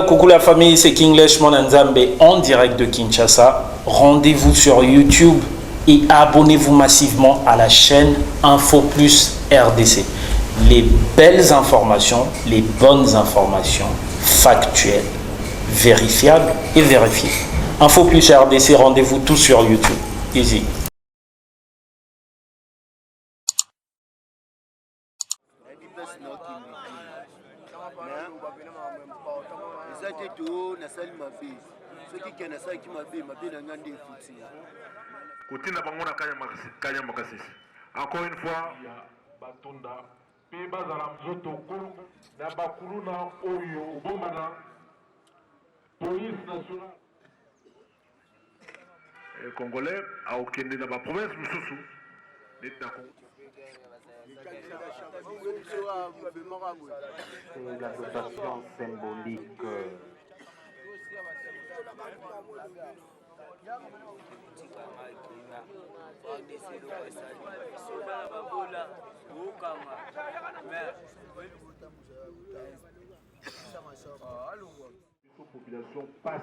Coucou la famille, c'est Kinglish Monanzambe en direct de Kinshasa. Rendez-vous sur YouTube et abonnez-vous massivement à la chaîne Info Plus RDC. Les belles informations, les bonnes informations factuelles, vérifiables et vérifiées. Info Plus RDC, rendez-vous tout sur YouTube. Easy. Encore une fois, il y a Batunda, Peba Zalamzoto, Nabakuluna, Oyo, Bomana, police nationale. Congolais, à aucun de la province, Moussoussou, c'est la dotation symbolique. Population passe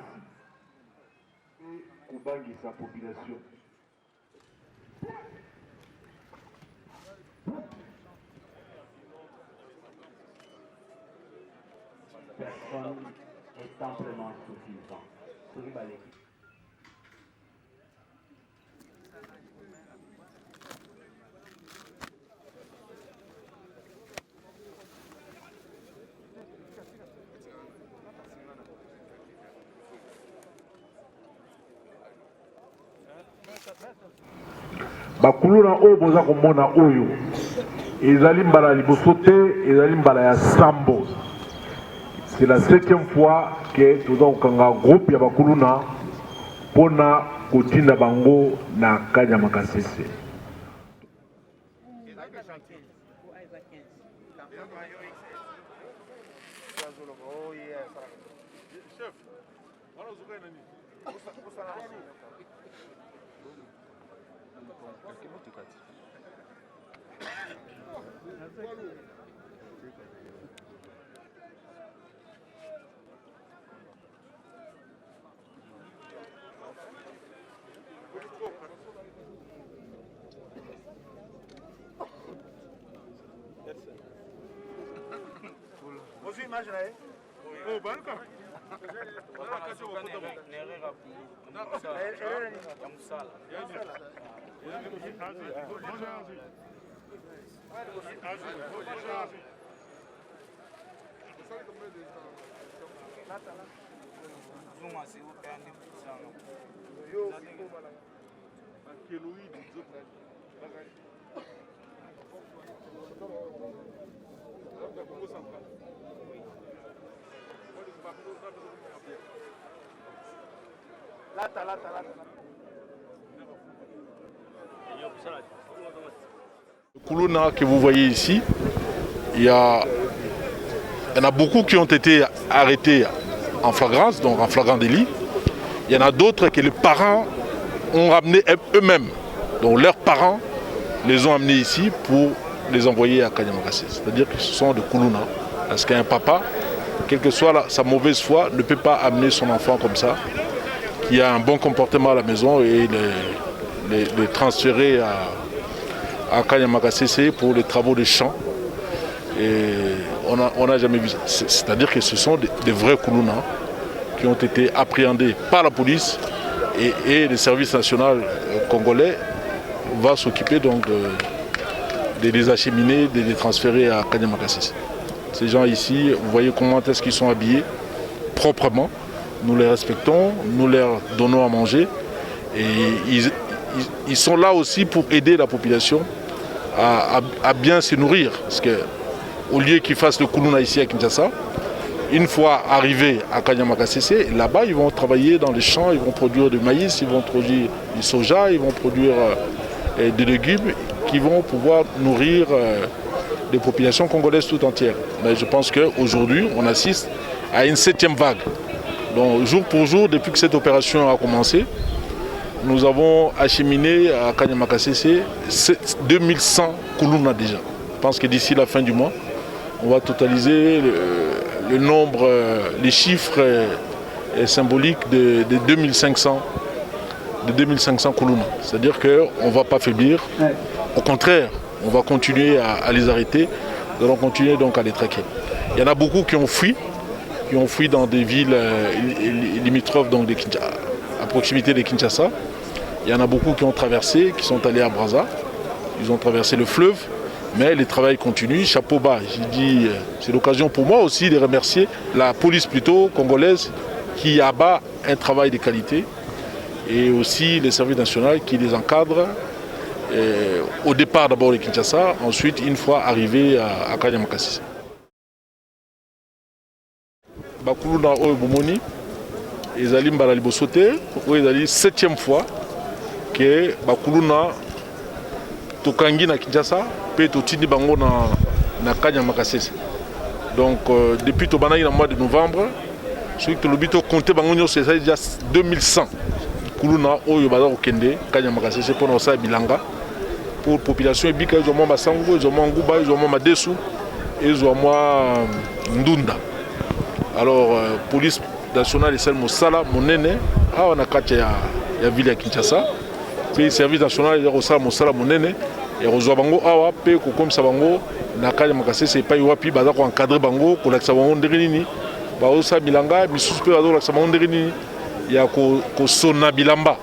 et Koubangi sa population. Personne est amplement suffisant. Bakuluna oyo boza komona oyo ezali mbala liboso te ezali mbala ya sambo. C'est la 7e fois que toza kokanga groupe ya bakuluna pona kotinda bango na Kanya Makasese. Le Kuluna que vous voyez ici, il y en a beaucoup qui ont été arrêtés en flagrance, donc en flagrant délit. Il y en a d'autres que les parents ont ramenés eux-mêmes. Donc leurs parents les ont amenés ici pour les envoyer à Kanya Makasese. C'est-à-dire que ce sont des Kuluna. Parce qu'un papa, quelle que soit sa mauvaise foi, ne peut pas amener son enfant comme ça, qui a un bon comportement à la maison, et les transférer à Kanya Makasese pour les travaux de champ. Et on n'a jamais vu ça. C'est-à-dire que ce sont des vrais Kuluna qui ont été appréhendés par la police, et le service national congolais va s'occuper donc de les acheminer, de les transférer à Kanya Makasese. Ces gens ici, vous voyez comment est-ce qu'ils sont habillés, proprement. Nous les respectons, nous leur donnons à manger. Et ils sont là aussi pour aider la population à bien se nourrir. Parce qu'au lieu qu'ils fassent le Kuluna ici à Kinshasa, une fois arrivés à Kanya Makasese, là-bas ils vont travailler dans les champs, ils vont produire du maïs, ils vont produire du soja, ils vont produire des légumes qui vont pouvoir nourrir des populations congolaises tout entières. Mais je pense qu'aujourd'hui, on assiste à une 7e vague. Donc jour pour jour, depuis que cette opération a commencé, nous avons acheminé à Kanya Makasese 2100 Kuluna déjà. Je pense que d'ici la fin du mois, on va totaliser le nombre, les chiffres symboliques de 2500 Koulouna. C'est-à-dire qu'on ne va pas faiblir. Au contraire, on va continuer à les arrêter. Nous allons continuer donc à les traquer. Il y en a beaucoup qui ont fui dans des villes limitrophes, donc à proximité de Kinshasa. Il y en a beaucoup qui ont traversé, qui sont allés à Brazza. Ils ont traversé le fleuve, mais le travail continue. Chapeau bas. J'ai dit, c'est l'occasion pour moi aussi de remercier la police plutôt congolaise qui abat un travail de qualité et aussi les services nationaux qui les encadrent. Au départ d'abord de Kinshasa, ensuite une fois arrivé à Kanyamakasisi. Bakuluna oyo bomoni ezali mbala liboso te oyo ezali 7e fois que Bakuluna tokangi na Kinshasa pe totindi bango na Kanyamakasisi. Donc depuis tobanaki na mois de novembre, soki tolobi to compter bango nyonso ezali déjà 2100 Kuluna oyo baza kokende Kanyamakasisi mpona kosala bilanga pour population ebika ezwa mwa masango, ezwa mwa nguba, ezwa mwa madesu, ezwa mwa ndunda. Alors police nationale esali mosala monene awa na kati ya ville ya Kinshasa. Puis service national eza kosala mosala monene ekozwa bango awa mpe kokomisa bango na Kanyamakasisi epai wapi baza koencadre bango kolakisa bango ndenge nini baosala bilanga, misusu mpe baza kolakisa bango ndenge nini ya kosona bilamba,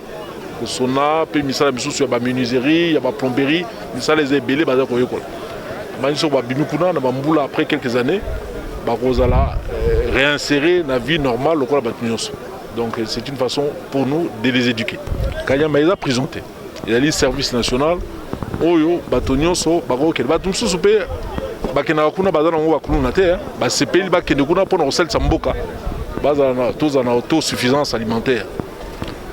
kosona mpe misala misusu ya bamenuiserie, ya baplomberie, misala eza ebele baza koyekola. Bani soki babimi kuna na bambula après quelques années bakozala réinsérer la vie normale lokola bato nyonso. Donc c'est une façon pour nous de les éduquer. Kanyama eza prison te. Ezali service national oyo bato nyonso bakokende bato mosusu mpe bakendaka kuna baza nango bakuluna te, basepeli bakende kuna mpona kosalisa mboka tozala na autosuffisance alimentaire.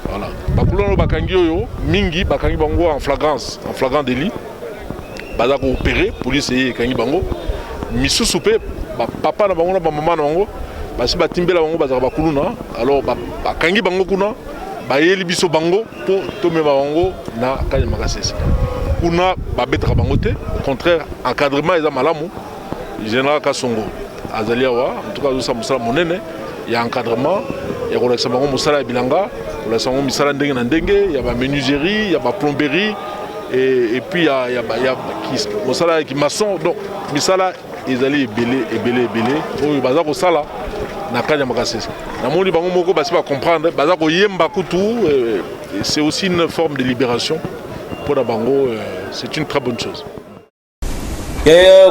Voilà. Bakuluna oyo bakangi oyo mingi bakangi bango en flagrant délit. Baza koopéré, police ekangi bango. Misusu mpe papa na bango na mama na bango basi batimbela bango bazaka bakuluna, alors bakangi bango kuna bayeli biso bango po tomema bango na Kanyamakasisi. Kuna babetaka bango te, au contraire encadrement eza malamu. Général Kasongo azali awa, en tout cas azosala mosala monene ya encadrement ya kolakisa bango mosala ya bilanga, kolakisa bango misala ndenge na ndenge ya bamenuiserie, ya baplomberie et puis ya mosala ya kimaçon. Donc misala ezali ebele oyo baza kosala na Kanyamakasisi. Namoni bango moko basi ba comprendre baza koyemba kutu, c'est aussi une forme de libération pour la bango, c'est une très bonne chose.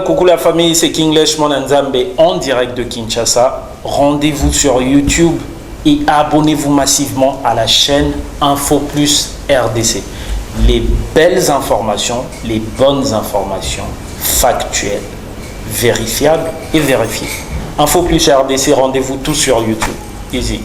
Coucou la famille, c'est Kinglish Monanzambe en direct de Kinshasa. Rendez-vous sur YouTube et abonnez-vous massivement à la chaîne Info Plus RDC. Les belles informations, les bonnes informations factuelles, vérifiables et vérifiées. Info Plus RDC, rendez-vous tous sur YouTube. Easy.